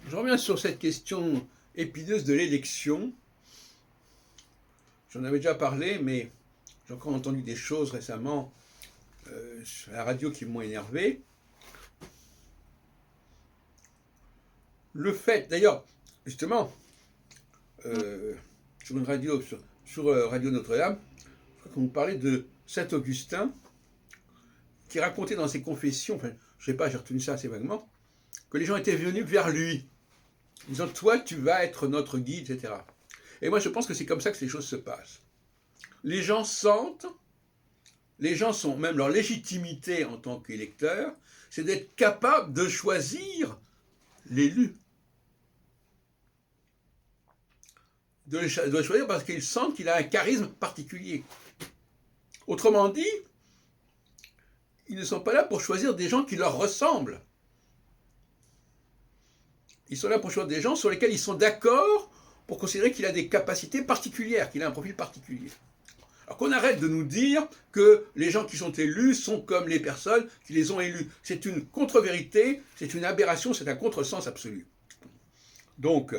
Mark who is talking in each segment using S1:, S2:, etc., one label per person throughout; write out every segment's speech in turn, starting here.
S1: Je reviens sur cette question épineuse de l'élection. J'en avais déjà parlé, mais j'ai encore entendu des choses récemment sur la radio qui m'ont énervé. Le fait, d'ailleurs, justement, sur une radio, sur Radio Notre-Dame, je crois qu'on nous parlait de Saint Augustin, qui racontait dans ses confessions, enfin, je ne sais pas, j'ai retenu ça assez vaguement, que les gens étaient venus vers lui, disant, toi, tu vas être notre guide, etc. Et moi, je pense que c'est comme ça que les choses se passent. Les gens sentent, les gens sont, même leur légitimité en tant qu'électeurs, c'est d'être capable de choisir l'élu. De le choisir parce qu'ils sentent qu'il a un charisme particulier. Autrement dit, ils ne sont pas là pour choisir des gens qui leur ressemblent. Ils sont là pour choisir des gens sur lesquels ils sont d'accord pour considérer qu'il a des capacités particulières, qu'il a un profil particulier. Alors qu'on arrête de nous dire que les gens qui sont élus sont comme les personnes qui les ont élus. C'est une contre-vérité, c'est une aberration, c'est un contresens absolu. Donc,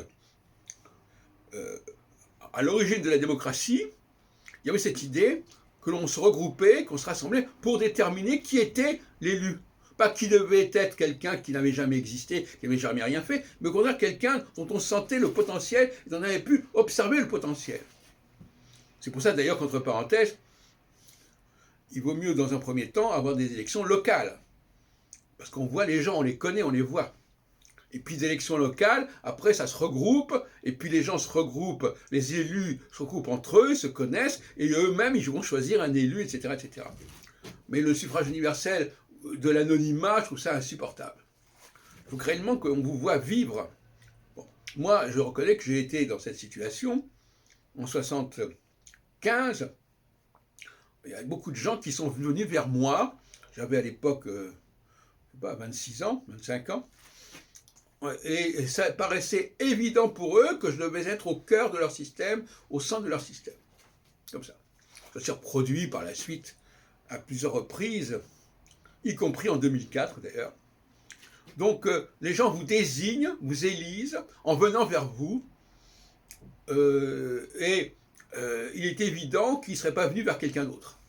S1: à l'origine de la démocratie, il y avait cette idée que l'on se regroupait, qu'on se rassemblait pour déterminer qui était l'élu. Pas qui devait être quelqu'un qui n'avait jamais existé, qui n'avait jamais rien fait, mais qu'on a quelqu'un dont on sentait le potentiel et dont on avait pu observer le potentiel. C'est pour ça d'ailleurs qu'entre parenthèses, il vaut mieux dans un premier temps avoir des élections locales. Parce qu'on voit les gens, on les connaît, on les voit. Et puis des élections locales, après ça se regroupe, et puis les gens se regroupent, les élus se regroupent entre eux, se connaissent, et eux-mêmes ils vont choisir un élu, etc., etc. Mais le suffrage universel de l'anonymat, je trouve ça insupportable. Il faut réellement qu'on vous voit vivre. Bon, moi, je reconnais que j'ai été dans cette situation en 1975. Il y a beaucoup de gens qui sont venus vers moi. J'avais à l'époque, 26 ans, 25 ans. Et ça paraissait évident pour eux que je devais être au cœur de leur système, au centre de leur système. Comme ça. Ça s'est reproduit par la suite à plusieurs reprises, y compris en 2004 d'ailleurs. Donc les gens vous désignent, vous élisent en venant vers vous, et il est évident qu'ils ne seraient pas venus vers quelqu'un d'autre.